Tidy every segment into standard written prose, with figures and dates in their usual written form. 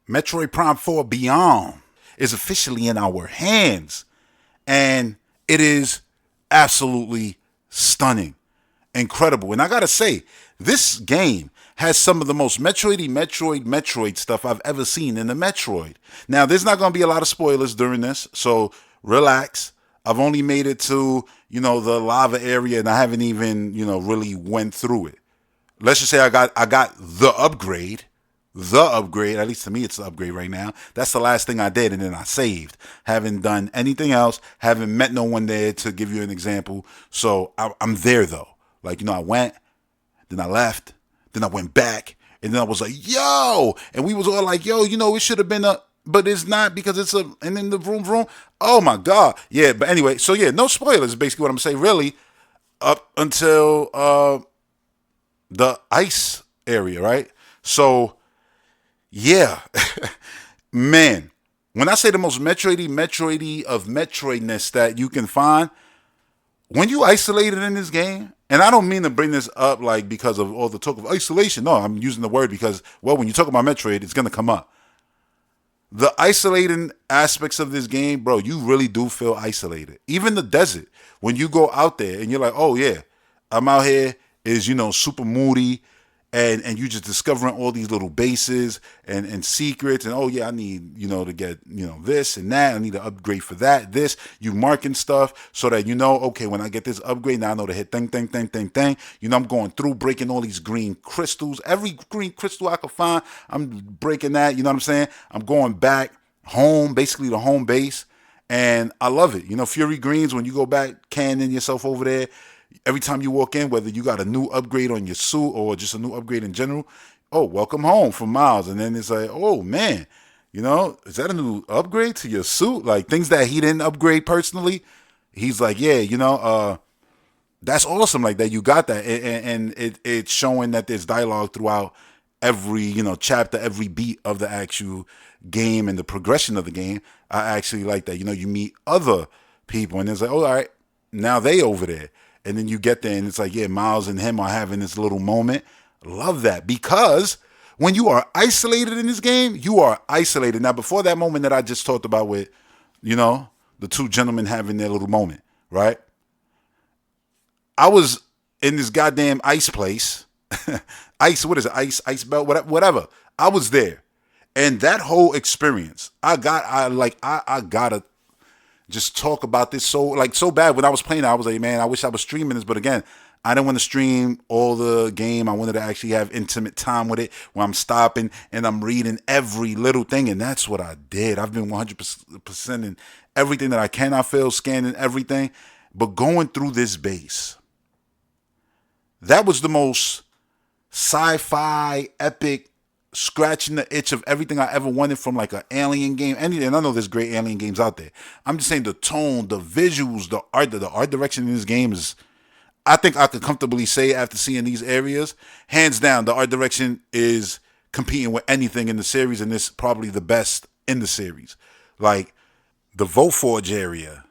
Metroid Prime 4 Beyond is officially in our hands. And it is absolutely stunning, incredible. And I gotta say, this game has some of the most Metroid stuff I've ever seen in the Metroid. Now, there's not gonna be a lot of spoilers during this, so relax. I've only made it to, the lava area and I haven't even, really went through it. Let's just say I got the upgrade. At least to me, it's the upgrade right now. That's the last thing I did, and then I saved. Haven't done anything else. Haven't met no one there to give you an example. So I'm there though. Like, I went, then I left, then I went back, and then I was like, yo, and we was all like, yo, it should have been a. But it's not because it's a. And then the vroom. Oh my god, yeah. But anyway, so yeah, no spoilers. Basically, what I'm saying, really, up until the ice area, right? So yeah, man. When I say the most Metroidy of Metroidness that you can find, when you isolated in this game, and I don't mean to bring this up like because of all the talk of isolation. No, I'm using the word because, well, when you talk about Metroid, it's gonna come up. The isolating aspects of this game, bro, you really do feel isolated. Even the desert, when you go out there and you're like, oh yeah, I'm out here, is super moody, and you just discovering all these little bases and secrets, and oh yeah, I need to get this and that, I need to upgrade for this, you marking stuff so that okay, when I get this upgrade, now I know to hit thing. I'm going through breaking all these green crystals, every green crystal I can find, I'm breaking that. You know what I'm saying? I'm going back home, basically the home base, and I love it. Fury Greens, when you go back canning yourself over there, every time you walk in, whether you got a new upgrade on your suit or just a new upgrade in general, oh, welcome home from Miles. And then it's like, oh man, is that a new upgrade to your suit? Like things that he didn't upgrade personally. He's like, yeah, that's awesome. Like that you got that. And it's showing that there's dialogue throughout every, chapter, every beat of the actual game and the progression of the game. I actually like that. You meet other people and it's like, oh, all right, now they over there. And then you get there and it's like, yeah, Miles and him are having this little moment. Love that. Because when you are isolated in this game, you are isolated. Now, before that moment that I just talked about with, the two gentlemen having their little moment, right? I was in this goddamn ice place. Ice, what is it? Ice belt, whatever. I was there. And that whole experience, I gotta just talk about this so bad. When I was playing, I was like, man, I wish I was streaming this. But again, I didn't want to stream all the game. I wanted to actually have intimate time with it where I'm stopping and I'm reading every little thing. And that's what I did. I've been 100% in everything that I can. I feel scanning everything. But going through this base, that was the most sci-fi epic, scratching the itch of everything I ever wanted from like an alien game. And I know there's great alien games out there. I'm just saying the tone, the visuals, the art direction in this game is, I think I could comfortably say after seeing these areas, hands down, the art direction is competing with anything in the series, and it's probably the best in the series. Like the Voforge area,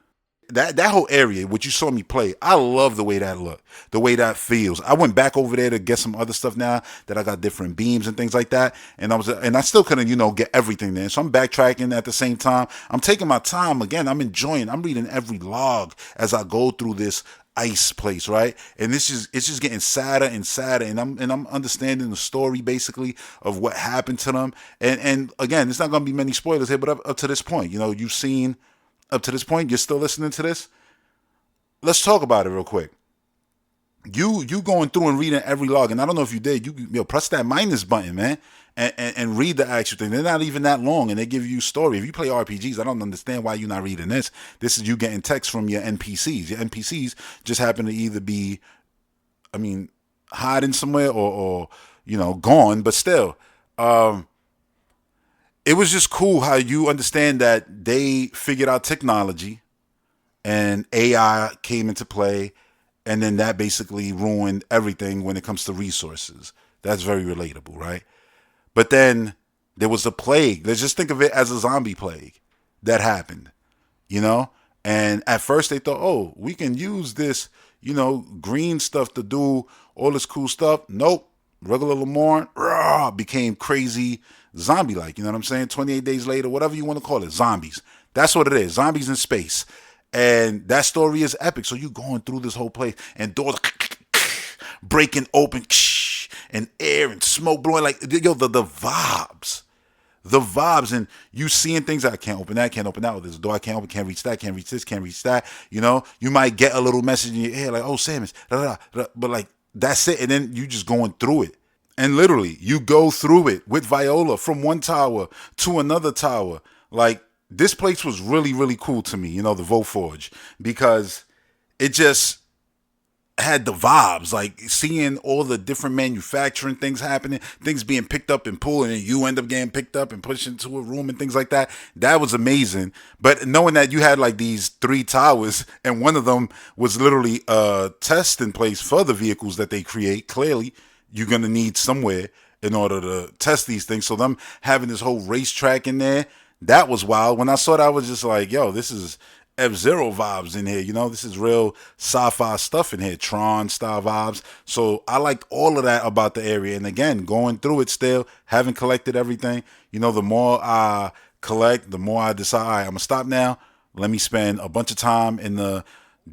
that whole area, what you saw me play, I love the way that looked, the way that feels. I went back over there to get some other stuff now that I got different beams and things like that, and I still couldn't, get everything there. So I'm backtracking at the same time. I'm taking my time again. I'm enjoying. I'm reading every log as I go through this ice place, right? And it's just getting sadder and sadder, and I'm understanding the story basically of what happened to them. And again, it's not going to be many spoilers here, but up to this point, you've seen. Up to this point, you're still listening to this? Let's talk about it real quick. You going through and reading every log, and I don't know if you did. You press that minus button, man, and read the actual thing. They're not even that long, and they give you story. If you play RPGs, I don't understand why you're not reading this. This is you getting text from your NPCs. Your NPCs just happen to either be, hiding somewhere or gone, but still. It was just cool how you understand that they figured out technology and AI came into play, and then that basically ruined everything when it comes to resources. That's very relatable, right? But then there was a plague. Let's just think of it as a zombie plague that happened, And at first they thought, oh, we can use this, green stuff to do all this cool stuff. Nope. regular Lamorne became crazy zombie like. You know what I'm saying? 28 days later, whatever you want to call it, zombies. That's what it is. Zombies in space. And that story is epic. So you going through this whole place and doors breaking open and air and smoke blowing like yo the vibes. The vibes and you seeing things I can't open that, can't open that. There's a door I can't open, can't reach that, can't reach this, can't reach that. You know, you might get a little message in your ear like, "Oh, Samus," but like that's it, and then you just going through it. And literally, you go through it with Viola from one tower to another tower. Like this place was really, really cool to me. You know, the Voforge because it just had the vibes, like seeing all the different manufacturing things happening, things being picked up and pulled, and you end up getting picked up and pushed into a room and things like that. That was amazing. But knowing that you had like these 3 towers, and one of them was literally a testing place for the vehicles that they create, clearly you're gonna need somewhere in order to test these things. So them having this whole racetrack in there, that was wild. When I saw that, I was just like, yo, this is F-Zero vibes in here. You know, this is real sci-fi stuff in here, Tron style vibes. So I liked all of that about the area. And again, going through it still, haven't collected everything. You know, the more I collect, the more I decide, all right, I'm going to stop now. Let me spend a bunch of time in the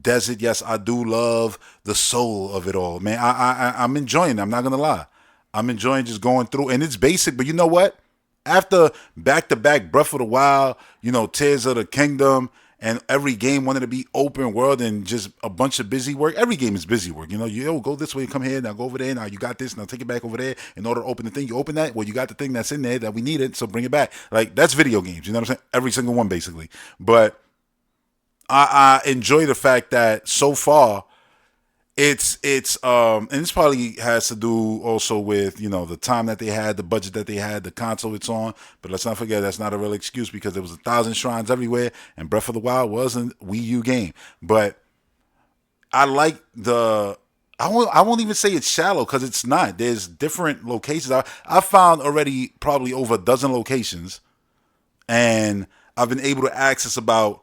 desert. Yes, I do love the soul of it all, man. I'm enjoying it. I'm not going to lie. I'm enjoying just going through. And it's basic, but you know what? After back-to-back Breath of the Wild, you know, Tears of the Kingdom, and every game wanted to be open world and just a bunch of busy work. Every game is busy work. You know, you go this way, come here, now go over there, now you got this, now take it back over there in order to open the thing. You open that, well, you got the thing that's in there that we needed, so bring it back. Like, that's video games, you know what I'm saying? Every single one, basically. But I enjoy the fact that so far, it's and this probably has to do also with, you know, the time that they had, the budget that they had, the console it's on. But let's not forget that's not a real excuse because there was 1,000 shrines everywhere, and Breath of the Wild was a Wii U game. But I like I won't even say it's shallow because it's not. There's different locations. I found already probably over a dozen locations, and I've been able to access about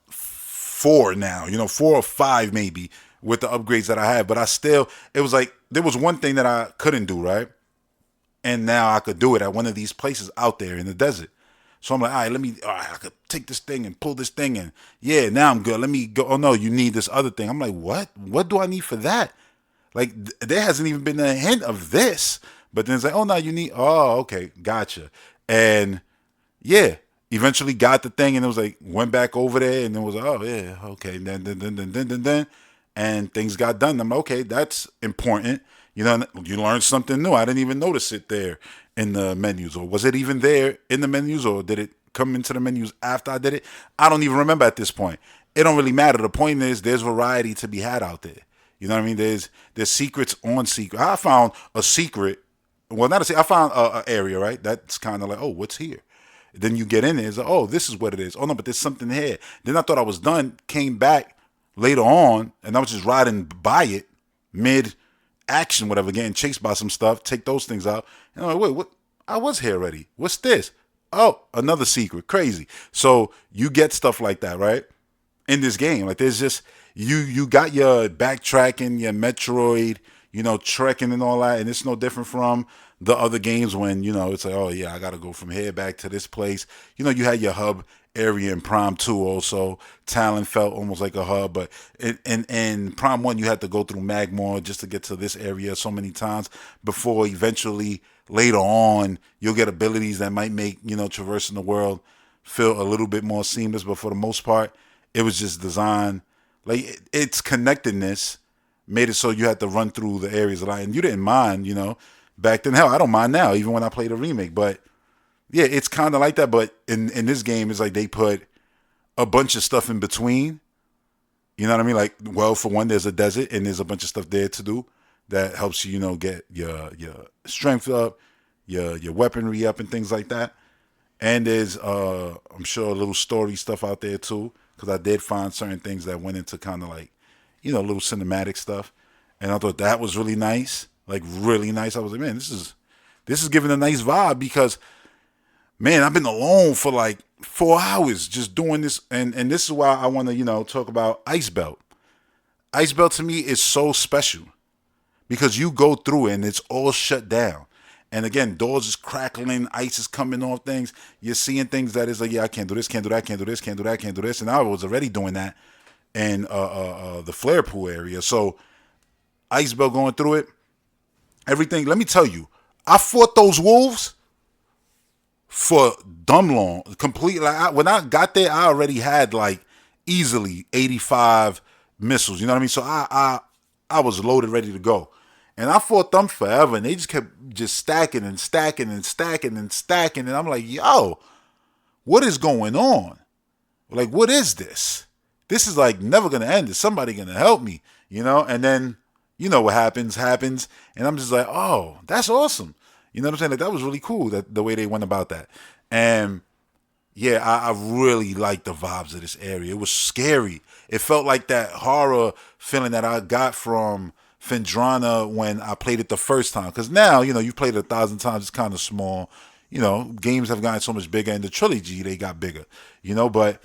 4 now. You know, 4 or 5 maybe with the upgrades that I had. But it was like, there was one thing that I couldn't do, right? And now I could do it at one of these places out there in the desert. So I'm like, all right, I could take this thing and pull this thing and yeah, now I'm good. Let me go. Oh no, you need this other thing. I'm like, what? What do I need for that? Like, there hasn't even been a hint of this. But then it's like, oh no, okay, gotcha. And yeah, eventually got the thing and it was like, went back over there and it was like, oh yeah, okay. Then and things got done. I'm like, okay, that's important. You know, you learned something new. I didn't even notice it there in the menus, or was it even there in the menus, or did it come into the menus after I did it? I don't even remember at this point. It don't really matter. The point is, there's variety to be had out there. You know what I mean? There's secrets on secret. I found a secret. Well, not a secret. I found a area, right? That's kind of like, oh, what's here? Then you get in there. It's like, oh, this is what it is. Oh no, but there's something here. Then I thought I was done. Came back later on, and I was just riding by it mid action, whatever, getting chased by some stuff. Take those things out, and I'm like, wait, what? I was here already. What's this? Oh, another secret. Crazy. So you get stuff like that, right? In this game, like there's just you got your backtracking, your Metroid, you know, trekking and all that, and it's no different from the other games when, you know, it's like, oh yeah, I gotta go from here back to this place. You know, you had your hub area in Prime 2 also. Talon felt almost like a hub, but in Prime 1 you had to go through Magmore just to get to this area so many times before eventually later on you'll get abilities that might make, you know, traversing the world feel a little bit more seamless, but for the most part it was just designed like its connectedness made it so you had to run through the areas a lot, and you didn't mind, you know, back then. Hell, I don't mind now even when I play the remake, but yeah, it's kind of like that, but in this game, it's like they put a bunch of stuff in between. You know what I mean? Like, well, for one, there's a desert, and there's a bunch of stuff there to do that helps you, you know, get your strength up, your weaponry up, and things like that. And there's, I'm sure, a little story stuff out there too, because I did find certain things that went into kind of like, you know, little cinematic stuff, and I thought that was really nice, like really nice. I was like, man, this is giving a nice vibe because, man, I've been alone for like 4 hours just doing this. And this is why I want to, you know, talk about Ice Belt. Ice Belt to me is so special because you go through it and it's all shut down. And again, doors is crackling, ice is coming off things. You're seeing things that is like, yeah, I can't do this, can't do that, can't do this, can't do that, can't do this. And I was already doing that in the flare pool area. So ice belt going through it, everything. Let me tell you, I fought those wolves for dumb long, completely. Like when I got there, I already had like easily 85 missiles. You know what I mean? So I was loaded, ready to go, and I fought them forever, and they just kept just stacking and stacking and stacking and stacking, and I'm like, yo, what is going on? Like, what is this? This is like never gonna end. Is somebody gonna help me? You know? And then you know what happens, and I'm just like, oh, that's awesome. You know what I'm saying? Like that was really cool that the way they went about that. And yeah, I really liked the vibes of this area. It was scary. It felt like that horror feeling that I got from Fendrana when I played it the first time. Because now, you know, you've played it 1,000 times, it's kind of small. You know, games have gotten so much bigger. In the trilogy, they got bigger. You know, but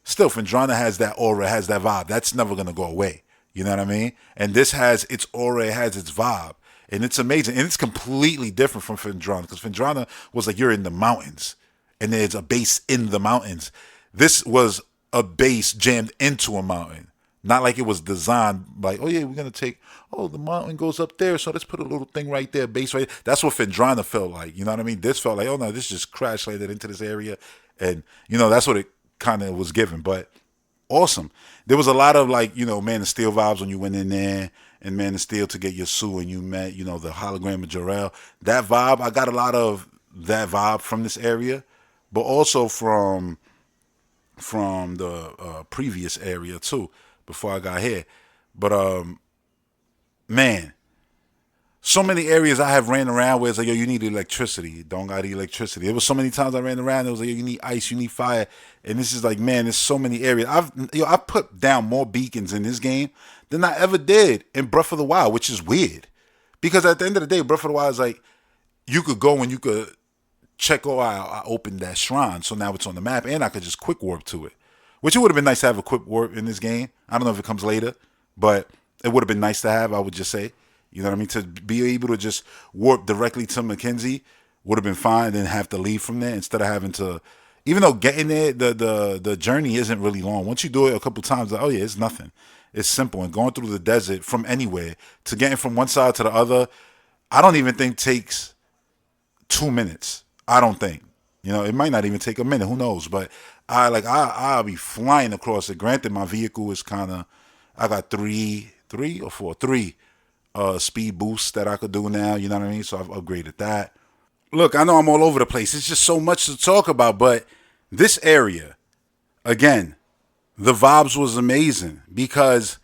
still, Fendrana has that aura, has that vibe. That's never going to go away. You know what I mean? And this has its aura, it has its vibe. And it's amazing. And it's completely different from Fendrana. Because Fendrana was like you're in the mountains. And there's a base in the mountains. This was a base jammed into a mountain. Not like it was designed like, oh yeah, we're going to take, oh, the mountain goes up there, so let's put a little thing right there, base right there. That's what Fendrana felt like. You know what I mean? This felt like, oh no, this just crash landed into this area. And, you know, that's what it kind of was given. But awesome. There was a lot of like, you know, Man of Steel vibes when you went in there and Man of Steel to get your Sue and you met, you know, the hologram of Jor-El. That vibe, I got a lot of that vibe from this area. But also from the previous area too, before I got here. But man, so many areas I have ran around where it's like, yo, you need electricity. You don't got electricity. There was so many times I ran around. It was like, yo, you need ice, you need fire, and this is like, man, there's so many areas. I put down more beacons in this game than I ever did in Breath of the Wild, which is weird, because at the end of the day, Breath of the Wild is like you could go and you could check, oh, I opened that shrine, so now it's on the map, and I could just quick warp to it. Which it would have been nice to have a quick warp in this game. I don't know if it comes later, but it would have been nice to have, I would just say. You know what I mean? To be able to just warp directly to Mackenzie would have been fine, then have to leave from there instead of having to, even though getting there, the journey isn't really long. Once you do it a couple times, like, oh yeah, it's nothing. It's simple. And going through the desert from anywhere to getting from one side to the other, I don't even think takes 2 minutes. I don't think. You know, it might not even take a minute. Who knows? But I'll be flying across it. Granted, my vehicle is kind of, I got three speed boosts that I could do now. You know what I mean? So I've upgraded that. Look, I know I'm all over the place. It's just so much to talk about. But this area, again, the vibes was amazing because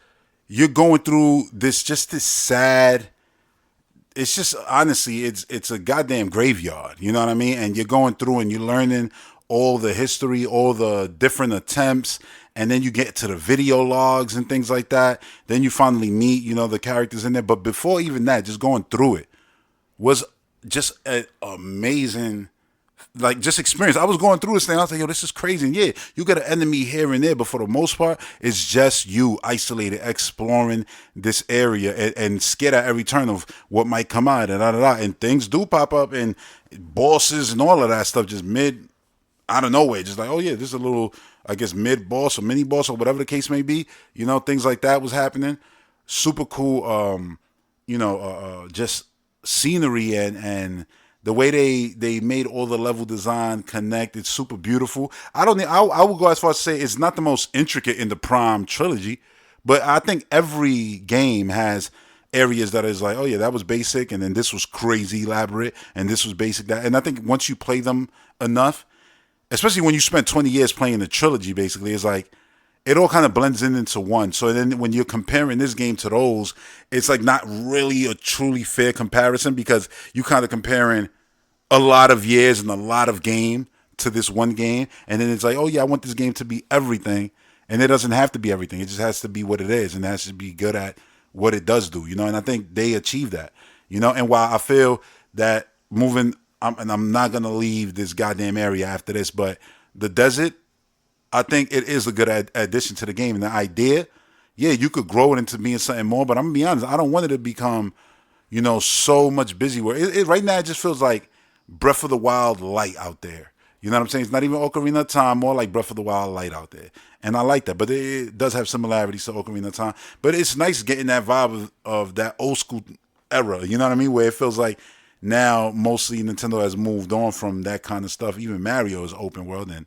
you're going through this sad. It's just honestly, it's a goddamn graveyard. You know what I mean? And you're going through and you're learning all the history, all the different attempts, and then you get to the video logs and things like that. Then you finally meet, you know, the characters in there. But before even that, just going through it was just an amazing, like, just experience. I was going through this thing. I was like, yo, this is crazy. And yeah, you got an enemy here and there, but for the most part, it's just you isolated, exploring this area and scared at every turn of what might come out. And things do pop up and bosses and all of that stuff just out of nowhere. Just like, oh yeah, this is a little, I guess, mid boss or mini boss or whatever the case may be. You know, things like that was happening. Super cool, just scenery and the way they made all the level design connect, it's super beautiful. I would go as far as to say it's not the most intricate in the Prime trilogy, but I think every game has areas that is like, oh yeah, that was basic, and then this was crazy elaborate, and this was basic that. And I think once you play them enough, especially when you spend 20 years playing the trilogy, basically, it's like it all kind of blends into one. So then when you're comparing this game to those, it's like not really a truly fair comparison because you kind of comparing a lot of years and a lot of game to this one game. And then it's like, oh yeah, I want this game to be everything. And it doesn't have to be everything. It just has to be what it is, and it has to be good at what it does do, you know? And I think they achieved that, you know? And while I feel that I'm not going to leave this goddamn area after this, but the desert, I think it is a good addition to the game. And the idea, yeah, you could grow it into being something more, but I'm going to be honest, I don't want it to become so much busy work. Right now, it just feels like Breath of the Wild light out there. You know what I'm saying? It's not even Ocarina of Time, more like Breath of the Wild light out there. And I like that. But it does have similarities to Ocarina of Time. But it's nice getting that vibe of that old school era. You know what I mean? Where it feels like now mostly Nintendo has moved on from that kind of stuff. Even Mario is open world. And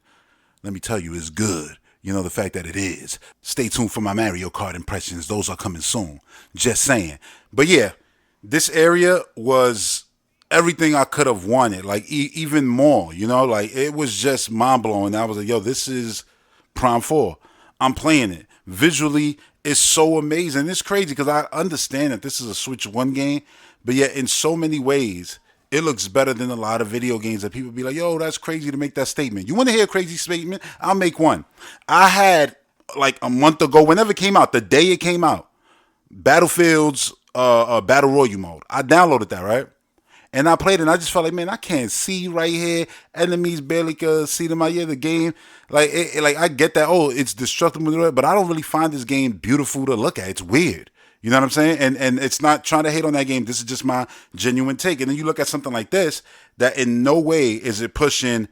let me tell you, it's good. The fact that it is. Stay tuned for my Mario Kart impressions. Those are coming soon. Just saying. But yeah, this area was everything I could have wanted. Like, even more, like, it was just mind blowing. I was like, yo, this is Prime 4. I'm playing it. Visually, it's so amazing. It's crazy because I understand that this is a Switch 1 game, but yet in so many ways, it looks better than a lot of video games that people be like, yo, that's crazy to make that statement. You want to hear a crazy statement? I'll make one. I had, like, a month ago, whenever it came out, the day it came out, Battlefield's Battle Royale mode. I downloaded that, right? And I played it, and I just felt like, man, I can't see right here. Enemies barely can see them out here. The game, like, like, I get that. Oh, it's destructible, but I don't really find this game beautiful to look at. It's weird. You know what I'm saying? And it's not trying to hate on that game. This is just my genuine take. And then you look at something like this, that in no way is it pushing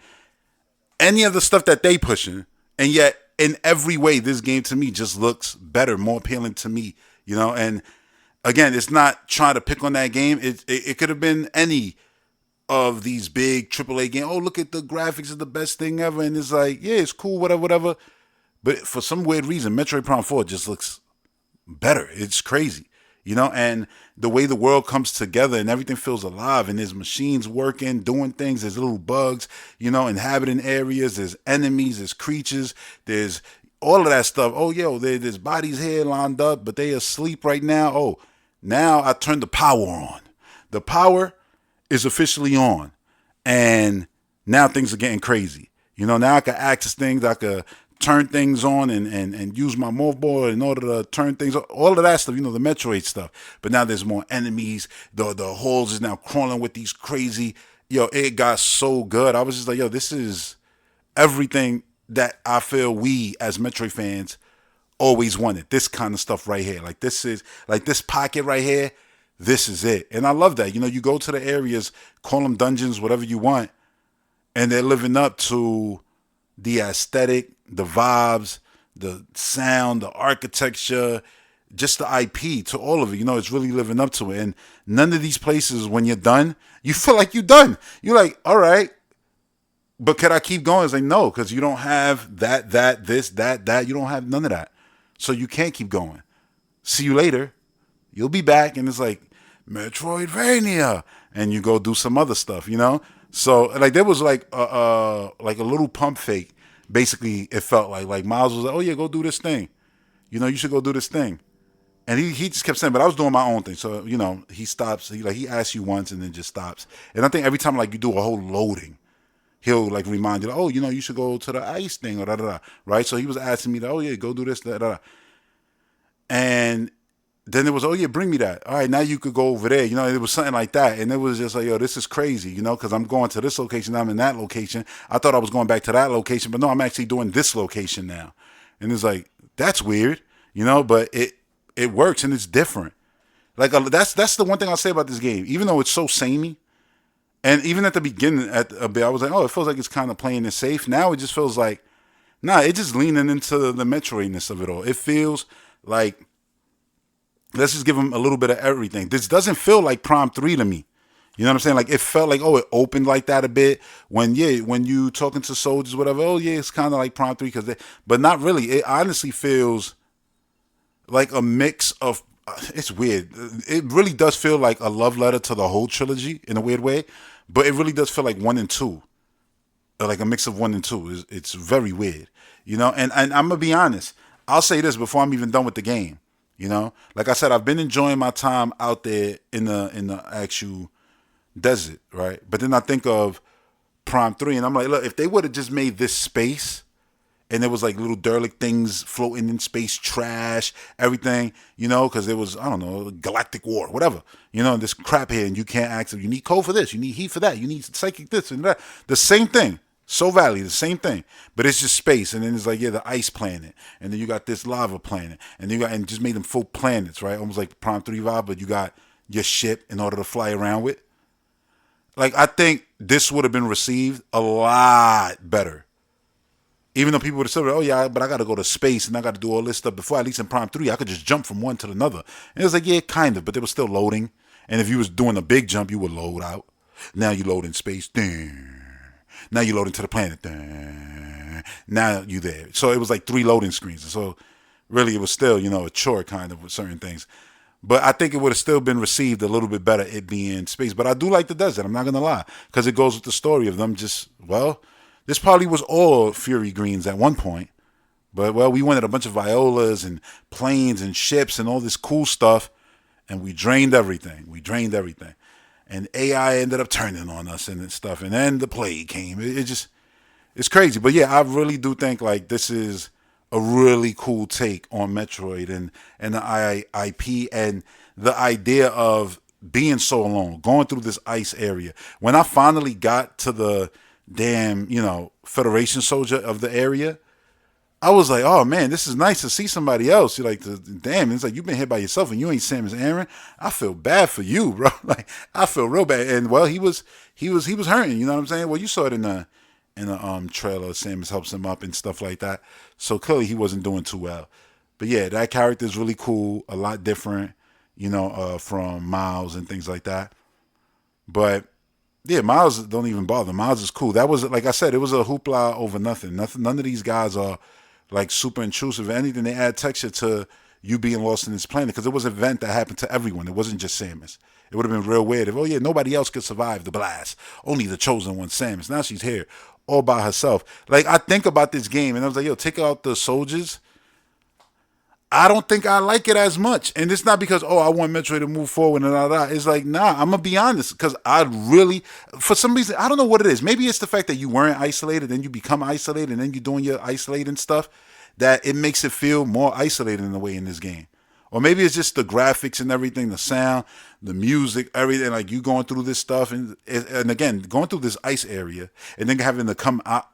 any of the stuff that they pushing, and yet in every way, this game to me just looks better, more appealing to me. And again, it's not trying to pick on that game. It could have been any of these big AAA games. Oh, look at the graphics, is the best thing ever. And it's like, yeah, it's cool, whatever. But for some weird reason, Metroid Prime 4 just looks better. It's crazy, and the way the world comes together and everything feels alive, and there's machines working, doing things, there's little bugs, inhabiting areas, there's enemies, there's creatures, there's all of that stuff. Oh, yo, there's bodies here lined up, but they asleep right now. Oh, now I turned the power on. The power is officially on. And now things are getting crazy. Now I can access things. I could turn things on and use my mobile in order to turn things on. All of that stuff, the Metroid stuff. But now there's more enemies. The halls is now crawling with these crazy. Yo, it got so good. I was just like, yo, this is everything that I feel we as Metroid fans always wanted. This kind of stuff right here. Like, this is, like, this pocket right here, this is it. And I love that. You go to the areas, call them dungeons, whatever you want, and they're living up to the aesthetic, the vibes, the sound, the architecture, just the IP, to all of it. It's really living up to it. And none of these places, when you're done, you feel like you're done. You're like, all right, but could I keep going? It's like, no, because you don't have this, that. You don't have none of that. So you can't keep going. See you later. You'll be back. And it's like, Metroidvania. And you go do some other stuff, So, like, there was like a little pump fake. Basically, it felt like Miles was like, oh, yeah, go do this thing. You should go do this thing. And he just kept saying, but I was doing my own thing. So, he stops. He asks you once and then just stops. And I think every time, like, you do a whole loading, he'll, like, remind you, like, oh, you should go to the ice thing or da-da-da, right? So he was asking me, oh, yeah, go do this, da-da-da. And then it was, oh, yeah, bring me that. All right, now you could go over there. It was something like that. And it was just like, yo, this is crazy, because I'm going to this location. I'm in that location. I thought I was going back to that location, but no, I'm actually doing this location now. And it's like, that's weird, but it works and it's different. Like, that's the one thing I'll say about this game. Even though it's so samey, and even at the beginning, a bit, I was like, oh, it feels like it's kind of playing it safe. Now it just feels like, nah, it's just leaning into the Metroidness of it all. It feels like, let's just give them a little bit of everything. This doesn't feel like Prime 3 to me. You know what I'm saying? Like, it felt like, oh, it opened like that a bit. When you talking to soldiers, whatever, oh, yeah, it's kind of like Prime 3. But not really. It honestly feels like a mix of, it's weird. It really does feel like a love letter to the whole trilogy in a weird way. But it really does feel like 1 and 2. Like a mix of 1 and 2. It's very weird. And I'm going to be honest. I'll say this before I'm even done with the game. Like I said, I've been enjoying my time out there in the actual desert, right? But then I think of Prime 3 and I'm like, look, if they would have just made this space and there was like little derelict things floating in space, trash, everything, because there was, I don't know, galactic war, whatever, this crap here, and you can't access, you need code for this, you need heat for that, you need psychic this and that. The same thing. So Valley, the same thing, but it's just space, and then it's like, yeah, the ice planet, and then you got this lava planet, and then and just made them full planets, right? Almost like Prime 3 vibe, but you got your ship in order to fly around with. Like, I think this would have been received a lot better. Even though people would have said, oh yeah, but I got to go to space and I got to do all this stuff before, at least in Prime 3, I could just jump from one to another. And it was like, yeah, kind of, but they were still loading. And if you was doing a big jump, you would load out. Now you load in space. Now you load into the planet. Now you there. So it was like 3 loading screens. So really it was still, a chore kind of with certain things. But I think it would have still been received a little bit better, it being space. But I do like the desert, I'm not going to lie. Because it goes with the story of them just, this probably was all Fury Greens at one point. But, we wanted a bunch of violas and planes and ships and all this cool stuff. And we drained everything. And AI ended up turning on us and stuff. And then the plague came. It's crazy. But yeah, I really do think like this is a really cool take on Metroid and the IP and the idea of being so alone, going through this ice area. When I finally got to the damn, Federation soldier of the area, I was like, oh man, this is nice to see somebody else. You're like, damn, it's like you've been hit by yourself and you ain't Samus Aran. I feel bad for you, bro. Like, I feel real bad. And he was hurting. You know what I'm saying? Well, you saw it in the trailer. Samus helps him up and stuff like that. So clearly he wasn't doing too well. But yeah, that character is really cool. A lot different, from Miles and things like that. But yeah, Miles don't even bother. Miles is cool. That was, like I said, it was a hoopla over nothing. None of these guys are like super intrusive. If anything, they add texture to you being lost in this planet because it was an event that happened to everyone. It wasn't just Samus. It would have been real weird if, nobody else could survive the blast. Only the chosen one, Samus. Now she's here all by herself. Like, I think about this game and I was like, take out the soldiers. I don't think I like it as much. And it's not because, I want Metroid to move forward and all. It's like, nah, I'm going to be honest. Because I really, for some reason, I don't know what it is. Maybe it's the fact that you weren't isolated, then you become isolated, and then you're doing your isolating stuff, that it makes it feel more isolated in a way in this game. Or maybe it's just the graphics and everything, the sound, the music, everything. Like, you going through this stuff, and again, going through this ice area, and then having to come out.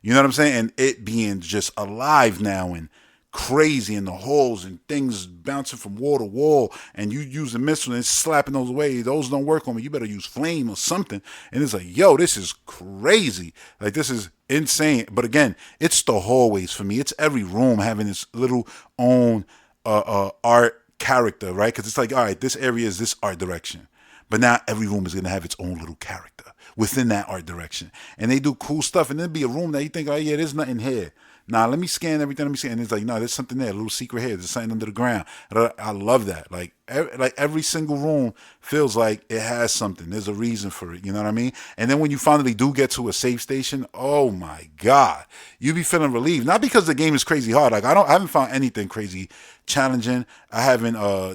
You know what I'm saying? And it being just alive now, and crazy in the holes and things bouncing from wall to wall, and you use the missile and slapping those away. Those don't work on me. You better use flame or something. And it's like, this is crazy. Like, this is insane. But again, it's the hallways for me. It's every room having its little own art character, right? Because it's like, all right, this area is this art direction, but now every room is going to have its own little character within that art direction, and they do cool stuff. And there'll be a rom that you think, there's nothing here. Nah, let me scan everything. Let me see. And it's like, no, there's something there, a little secret here. There's something under the ground. I love that. Like every single room feels like it has something. There's a reason for it. You know what I mean? And then when you finally do get to a save station, oh my God, you be feeling relieved. Not because the game is crazy hard. Like, I haven't found anything crazy challenging. I haven't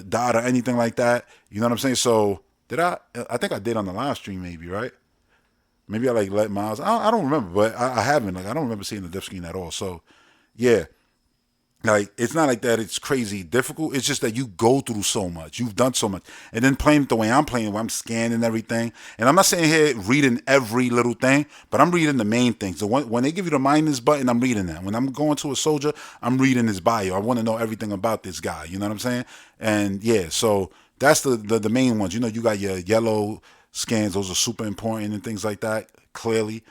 died or anything like that. You know what I'm saying? So did I think I did on the live stream, maybe, right? Maybe I let Miles. I don't remember, but I haven't. Like, I don't remember seeing the death screen at all. So, yeah, like, it's not like that. It's crazy difficult. It's just that you go through so much. You've done so much, and then playing it the way I'm playing, where I'm scanning everything. And I'm not sitting here reading every little thing, but I'm reading the main things. The one when they give you the minus button, I'm reading that. When I'm going to a soldier, I'm reading his bio. I want to know everything about this guy. You know what I'm saying? And yeah, so that's the main ones. You got your yellow scans, those are super important and things like that, clearly.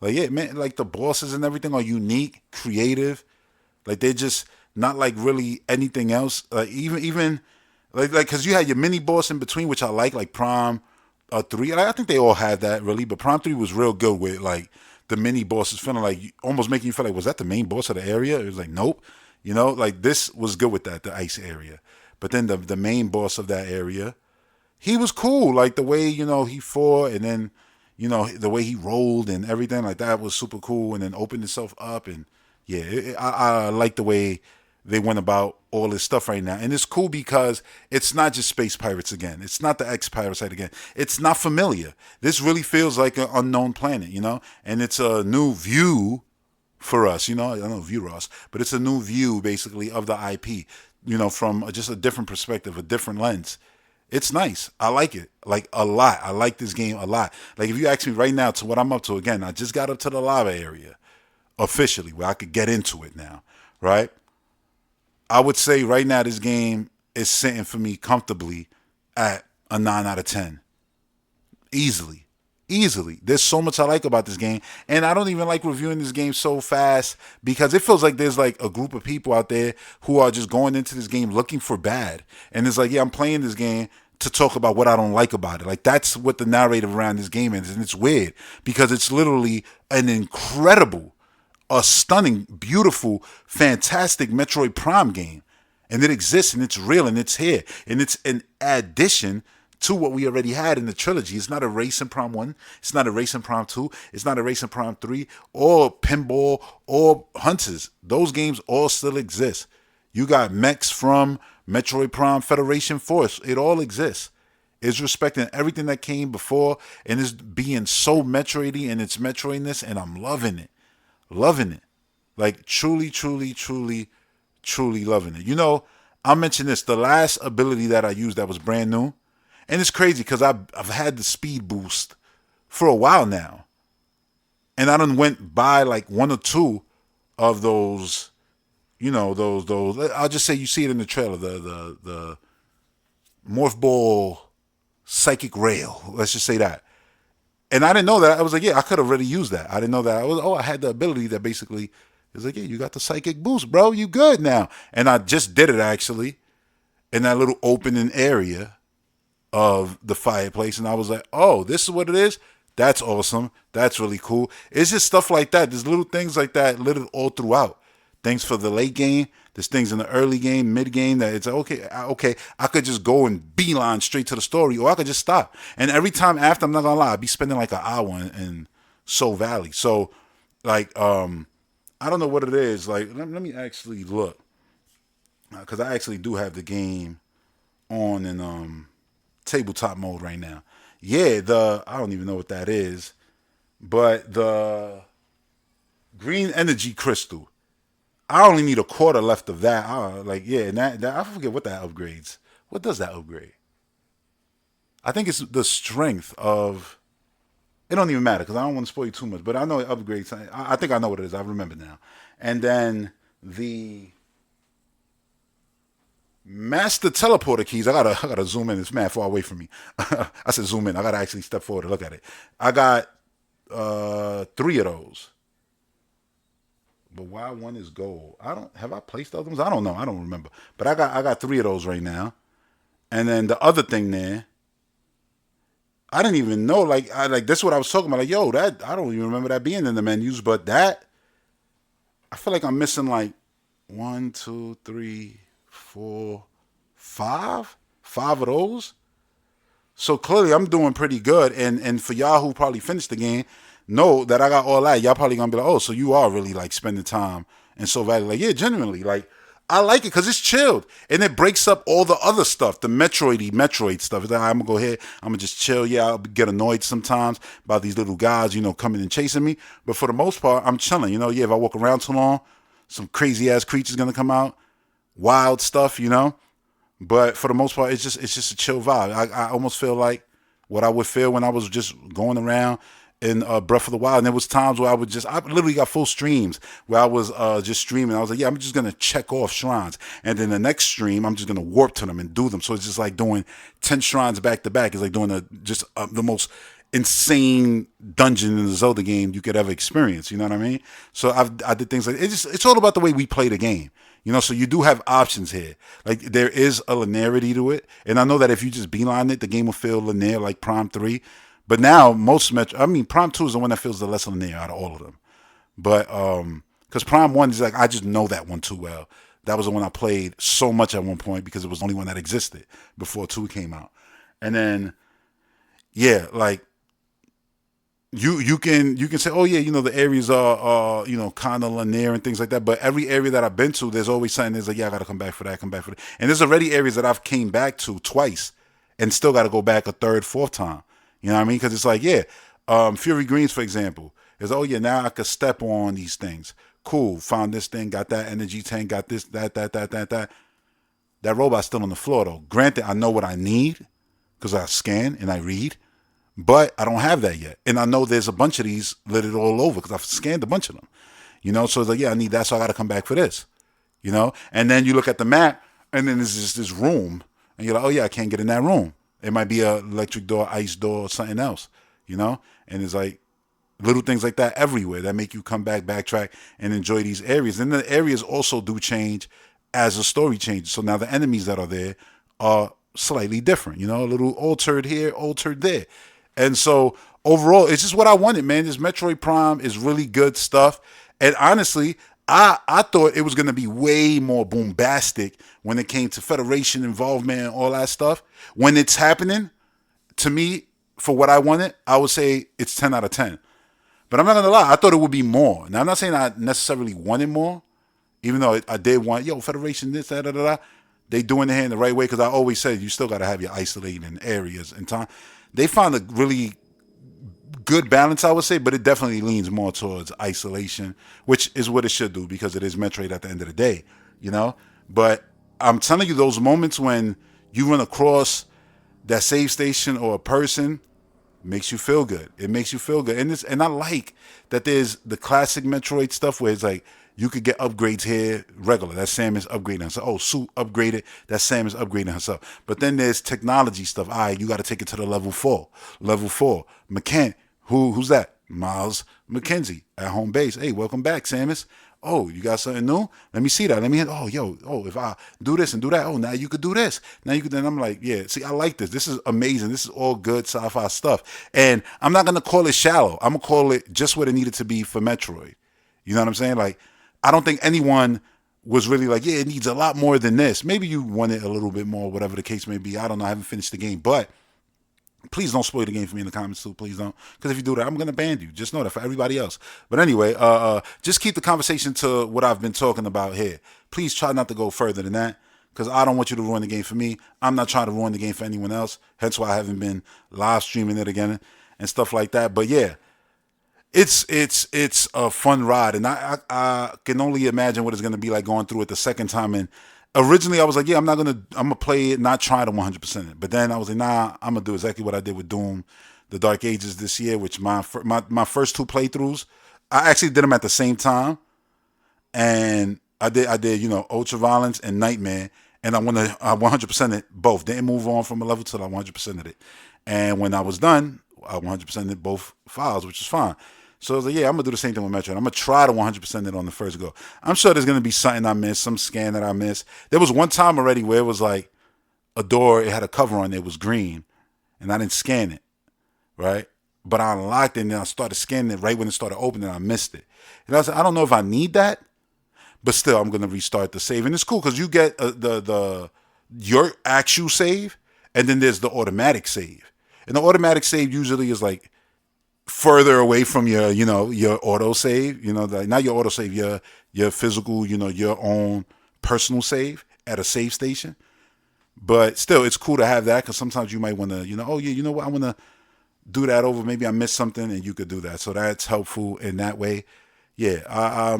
Like, yeah, man, like the bosses and everything are unique, creative. Like, they're just not like really anything else. Like, even like because you had your mini boss in between, which I like Prime 3. I think they all had that, really, but Prime 3 was real good with like the mini bosses feeling like almost making you feel like, was that the main boss of the area? It was like, nope. Like, this was good with that, the ice area. But then the main boss of that area, he was cool. Like, the way, he fought, and then, the way he rolled and everything like that was super cool, and then opened itself up. And yeah, I like the way they went about all this stuff right now. And it's cool because it's not just Space Pirates again. It's not the X-Pirate site again. It's not familiar. This really feels like an unknown planet, and it's a new view for us, I don't know, view us, but it's a new view basically of the IP, from just a different perspective, a different lens. It's nice. I like it, like, a lot. I like this game a lot. Like, if you ask me right now to what I'm up to, again, I just got up to the lava area officially where I could get into it now, right? I would say right now this game is sitting for me comfortably at a 9 out of 10. Easily. Easily. There's so much I like about this game. And I don't even like reviewing this game so fast because it feels like there's like a group of people out there who are just going into this game looking for bad. And it's like, yeah, I'm playing this game to talk about what I don't like about it. Like that's what the narrative around this game is. And it's weird because it's literally an incredible, a stunning, beautiful, fantastic Metroid Prime game. And it exists and it's real and it's here. And it's an addition to what we already had in the trilogy. It's not a Racing Prime 1. It's not a Racing Prime 2. It's not a Racing Prime 3 or Pinball or Hunters. Those games all still exist. You got mechs from Metroid Prime Federation Force. It all exists. It's respecting everything that came before and it's being so Metroidy in its Metroidness, and I'm loving it. Loving it. Like truly, truly, truly, truly loving it. You know, I'll mention this. The last ability that I used that was brand new, and it's crazy because I've had the speed boost for a while now. And I done went by like one or two of those, you know, those. I'll just say you see it in the trailer, the Morph Ball Psychic Rail. Let's just say that. And I didn't know that. I was like, yeah, I could have already used that. I didn't know that. I had the ability that basically is like, yeah, you got the psychic boost, bro. You good now. And I just did it actually in that little opening area of the fireplace, and I was like, oh, this is what it is? That's awesome. That's really cool. It's just stuff like that. There's little things like that littered all throughout. Things for the late game. There's things in the early game, mid game that it's like, okay, I could just go and beeline straight to the story, or I could just stop. And every time after, I'm not gonna lie, I'd be spending like an hour in Soul Valley. So, like, I don't know what it is. Like, let me actually look, because I actually do have the game on in tabletop mode right now. Yeah, I don't even know what that is, but the green energy crystal. I only need a quarter left of that. And that I forget what that upgrades. What does that upgrade? I think it's the strength of. It don't even matter because I don't want to spoil you too much, but I know it upgrades. I think I know what it is. I remember now. And then the Master teleporter keys. I gotta zoom in. It's mad far away from me. I said zoom in. I gotta actually step forward to look at it. I got 3 of those. But why one is gold? Have I placed other ones? I don't know. I don't remember. But I got 3 of those right now. And then the other thing there, I didn't even know. Like that's what I was talking about. Like, yo, that I don't even remember that being in the menus. But that I feel like I'm missing like 1, 2, 3, 4, 5 of those. So clearly I'm doing pretty good. And for y'all who probably finished the game, know that I got all that. Y'all probably gonna be like, oh, so you are really like spending time and so valuable. Like, yeah, genuinely. Like, I like it because it's chilled. And it breaks up all the other stuff, the Metroid stuff. It's like, I'm gonna go ahead, I'm gonna just chill. Yeah, I'll get annoyed sometimes by these little guys, coming and chasing me. But for the most part, I'm chilling. Yeah, if I walk around too long, some crazy ass creatures gonna come out. Wild stuff, But for the most part, it's just a chill vibe. I almost feel like what I would feel when I was just going around in Breath of the Wild. And there was times where I literally got full streams where I was just streaming. I was like, yeah, I'm just going to check off shrines. And then the next stream, I'm just going to warp to them and do them. So it's just like doing 10 shrines back to back. It's like doing the most insane dungeon in the Zelda game you could ever experience. You know what I mean? So I did things like, it's all about the way we play the game. So you do have options here. Like, there is a linearity to it. And I know that if you just beeline it, the game will feel linear like Prime 3. But now, Prime 2 is the one that feels the less linear out of all of them. But, because Prime 1 is like, I just know that one too well. That was the one I played so much at one point because it was the only one that existed before 2 came out. And then, yeah, like, you can say, oh yeah, the areas are kind of linear and things like that. But every area that I've been to, there's always something that's like, yeah, I got to come back for that. And there's already areas that I've came back to twice and still got to go back a third, fourth time. You know what I mean? Because it's like, yeah, Fury Greens, for example, is, oh yeah, now I could step on these things. Cool, found this thing, got that energy tank, got this, that. That robot's still on the floor though. Granted, I know what I need because I scan and I read. But I don't have that yet. And I know there's a bunch of these littered all over because I've scanned a bunch of them. So it's like, yeah, I need that, so I got to come back for this. And then you look at the map, and then there's just this room. And you're like, oh, yeah, I can't get in that room. It might be a electric door, ice door, or something else, you know? And it's like little things like that everywhere that make you come back, backtrack, and enjoy these areas. And the areas also do change as the story changes. So now the enemies that are there are slightly different, you know, a little altered here, altered there. And so overall, it's just what I wanted, man. This Metroid Prime is really good stuff. And honestly, I thought it was going to be way more bombastic when it came to Federation involvement and all that stuff. When it's happening, to me, for what I wanted, I would say it's 10 out of 10. But I'm not going to lie, I thought it would be more. Now, I'm not saying I necessarily wanted more, even though I did want, Federation, this, that, da, da, da. They doing it in the right way, because I always said you still got to have your isolating areas and time. They found a really good balance, I would say, but it definitely leans more towards isolation, which is what it should do, because it is Metroid at the end of the day, you know? But I'm telling you, those moments when you run across that save station or a person makes you feel good. It makes you feel good. And I like that there's the classic Metroid stuff where it's like you could get upgrades here regular. That Samus upgrading herself. Oh, Suit upgraded. That Samus upgrading herself. But then there's technology stuff. All right, you got to take it to the level 4. Level 4. Who's that? Miles McKenzie at home base. Hey, welcome back, Samus. Oh, you got something new? Let me see that. Let me hit. If I do this and do that, now you could do this. Now you could. Then I'm like, yeah, see, I like this. This is amazing. This is all good sci-fi stuff. And I'm not going to call it shallow. I'm going to call it just what it needed to be for Metroid. You know what I'm saying? Like, I don't think anyone was really like, yeah, it needs a lot more than this. Maybe you want it a little bit more, whatever the case may be. I don't know. I haven't finished the game, but please don't spoil the game for me in the comments too. Please don't. Because if you do that, I'm going to ban you. Just know that for everybody else. But anyway, just keep the conversation to what I've been talking about here. Please try not to go further than that, because I don't want you to ruin the game for me. I'm not trying to ruin the game for anyone else. Hence why I haven't been live streaming it again and stuff like that. But yeah, it's a fun ride. And I can only imagine what it's going to be like going through it the second time. And originally I was like, yeah, I'm gonna play it, not try to 100% it. But then I was like, nah, I'm gonna do exactly what I did with Doom, the Dark Ages this year, which my first 2 playthroughs, I actually did them at the same time, and I did Ultra Violence and Nightmare, and I 100% it both. Didn't move on from a level till I 100% it, and when I was done, I 100% it both files, which is fine. So I was like, yeah, I'm going to do the same thing with Metroid. I'm going to try to 100% it on the first go. I'm sure there's going to be something I missed, some scan that I missed. There was one time already where it was like a door, it had a cover on it, it was green, and I didn't scan it, right? But I unlocked it, and then I started scanning it right when it started opening, and I missed it. And I was like, I don't know if I need that, but still, I'm going to restart the save. And it's cool because you get your actual save, and then there's the automatic save. And the automatic save usually is like further away from your auto save, like not your auto save, your physical, your own personal save at a save station. But still, it's cool to have that, because sometimes you might want to, what, I want to do that over. Maybe I missed something, and you could do that. So that's helpful in that way. Yeah,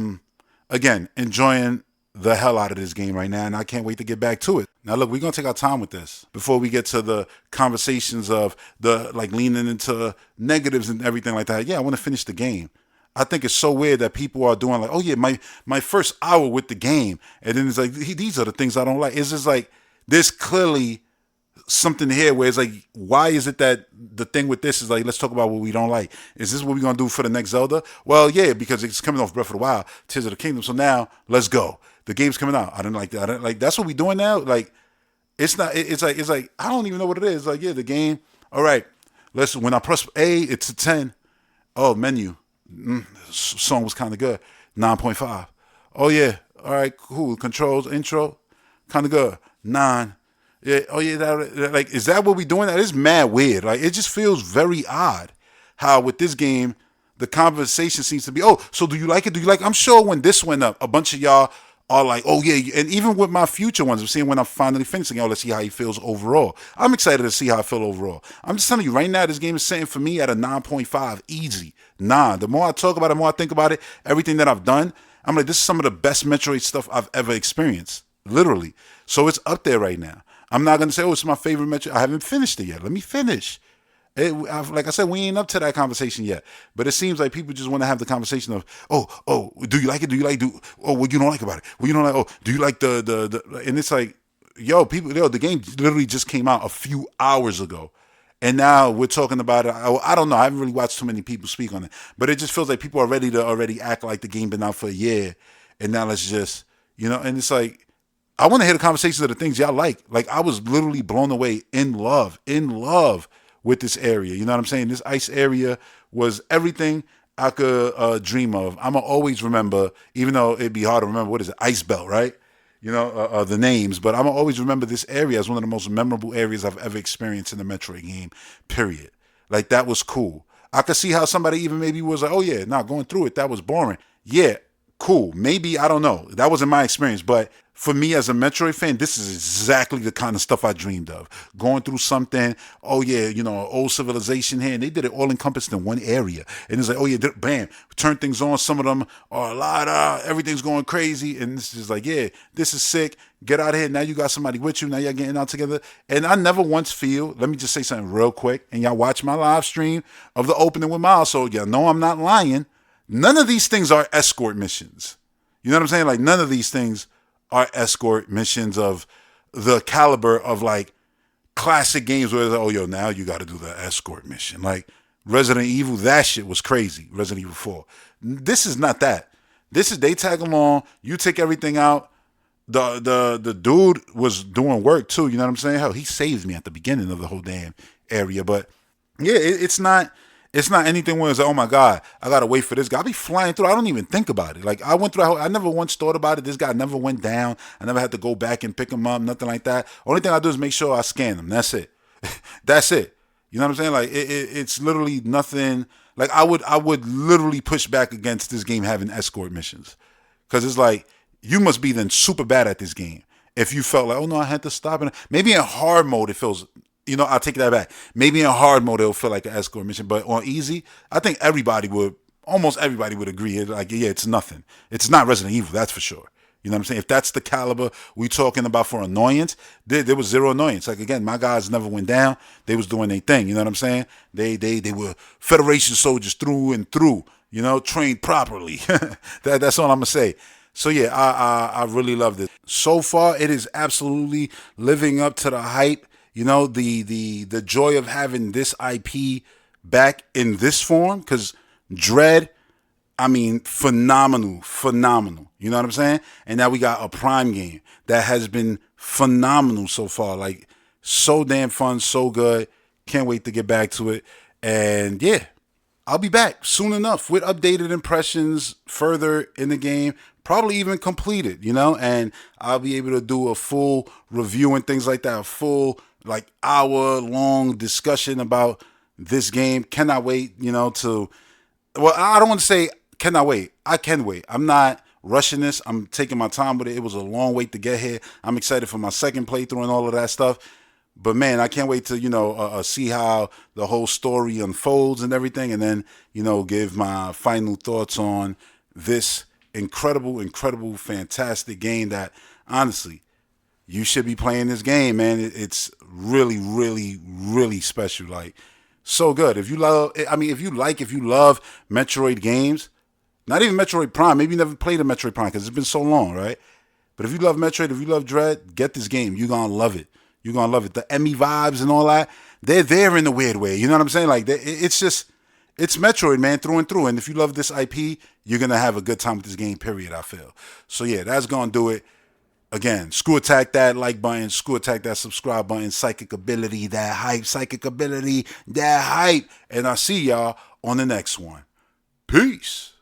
again, enjoying the hell out of this game right now, and I can't wait to get back to it. Now, look, we're going to take our time with this before we get to the conversations of the, like, leaning into negatives and everything like that. Yeah, I want to finish the game. I think it's so weird that people are doing like, oh, yeah, my first hour with the game, and then it's like, these are the things I don't like. It's just like, there's clearly something here where it's like, why is it that the thing with this is like, let's talk about what we don't like. Is this what we're going to do for the next Zelda? Well, yeah, because it's coming off Breath of the Wild, Tears of the Kingdom. So now, let's go. The game's coming out. I didn't like that. I didn't like, that's what we're doing now. Like, it's not, it's like, I don't even know what it is. Like, yeah, the game. All right. When I press A, it's a 10. Oh, menu. Song was kind of good. 9.5. Oh, yeah. All right, cool. Controls, intro, kind of good. 9. Yeah. Oh, yeah. Like, is that what we doing? That is mad weird. Like, it just feels very odd how with this game, the conversation seems to be, oh, so do you like it? Do you like it? I'm sure when this went up, a bunch of y'all are like, oh, yeah. And even with my future ones, I'm seeing when I'm finally finishing, let's see how he feels overall. I'm excited to see how I feel overall. I'm just telling you right now, this game is sitting for me at a 9.5. Easy. 9. The more I talk about it, the more I think about it, everything that I've done, I'm like, this is some of the best Metroid stuff I've ever experienced. Literally. So it's up there right now. I'm not going to say, oh, it's my favorite Metroid. I haven't finished it yet. Let me finish. Like I said, we ain't up to that conversation yet. But it seems like people just want to have the conversation of, oh, do you like it? Oh, what you don't like about it? What you don't like? Oh, do you like the? And it's like, the game literally just came out a few hours ago. And now we're talking about it. I don't know. I haven't really watched too many people speak on it, but it just feels like people are ready to already act like the game been out for a year, and now let's just, and it's like I want to hear the conversations of the things y'all like. Like I was literally blown away, in love with this area. You know what I'm saying? This ice area was everything I could dream of. I'ma always remember, even though it'd be hard to remember, what is it, Ice Belt, right? The names, but I'm gonna always remember this area as one of the most memorable areas I've ever experienced in a Metroid game, period. Like, that was cool. I could see how somebody even maybe was like, oh yeah, going through it, that was boring. Yeah, cool. Maybe, I don't know. That wasn't my experience, but for me as a Metroid fan, this is exactly the kind of stuff I dreamed of. Going through something, oh yeah, old civilization here, and they did it all encompassed in one area. And it's like, oh yeah, bam, turn things on. Some of them are a lot everything's going crazy, and it's just like, yeah, this is sick. Get out of here. Now you got somebody with you. Now y'all getting out together. And I never once feel, let me just say something real quick, and y'all watch my live stream of the opening with Miles, so y'all know I'm not lying. None of these things are escort missions. You know what I'm saying? Like, none of these things are escort missions of the caliber of like classic games where it's like, oh yo, now you got to do the escort mission. Like Resident Evil, that shit was crazy. Resident Evil 4. This is not that. This is they tag along, you take everything out. The dude was doing work too. You know what I'm saying? Hell, he saved me at the beginning of the whole damn area. But yeah, it's not anything where it's like, oh my God, I gotta wait for this guy. I be flying through. I don't even think about it. Like I went through. I never once thought about it. This guy never went down. I never had to go back and pick him up. Nothing like that. Only thing I do is make sure I scan him. That's it. That's it. You know what I'm saying? Like it's literally nothing. Like I would literally push back against this game having escort missions, because it's like you must be then super bad at this game if you felt like, oh no, I had to stop. And maybe in hard mode it feels. I'll take that back. Maybe in hard mode it'll feel like an escort mission, but on easy, I think almost everybody would agree. Like, yeah, it's nothing. It's not Resident Evil, that's for sure. You know what I'm saying? If that's the caliber we talking about for annoyance, there was zero annoyance. Like, again, my guys never went down. They was doing their thing. You know what I'm saying? They were Federation soldiers through and through. Trained properly. That's all I'm gonna say. So yeah, I really loved it. So far, it is absolutely living up to the hype. The joy of having this IP back in this form, because Dread, I mean, phenomenal. You know what I'm saying? And now we got a Prime game that has been phenomenal so far. Like, so damn fun, so good. Can't wait to get back to it. And yeah, I'll be back soon enough with updated impressions further in the game, probably even completed, and I'll be able to do a full review and things like that, a full like hour-long discussion about this game. Cannot wait, I don't want to say cannot wait. I can wait. I'm not rushing this. I'm taking my time with it. It was a long wait to get here. I'm excited for my second playthrough and all of that stuff. But man, I can't wait to, see how the whole story unfolds and everything, and then, give my final thoughts on this incredible, fantastic game that, honestly, you should be playing this game, man. It's really, really special. Like, so good. If you love Metroid games, not even Metroid Prime, maybe you never played a Metroid Prime because it's been so long, right? But if you love Metroid, if you love Dread, get this game. You're going to love it. You're going to love it. The Emmy vibes and all that, they're there in a weird way. You know what I'm saying? Like, it's Metroid, man, through and through. And if you love this IP, you're going to have a good time with this game, period, I feel. So, yeah, that's going to do it. Again, screw attack that like button, screw attack that subscribe button, psychic ability, that hype. And I'll see y'all on the next one. Peace.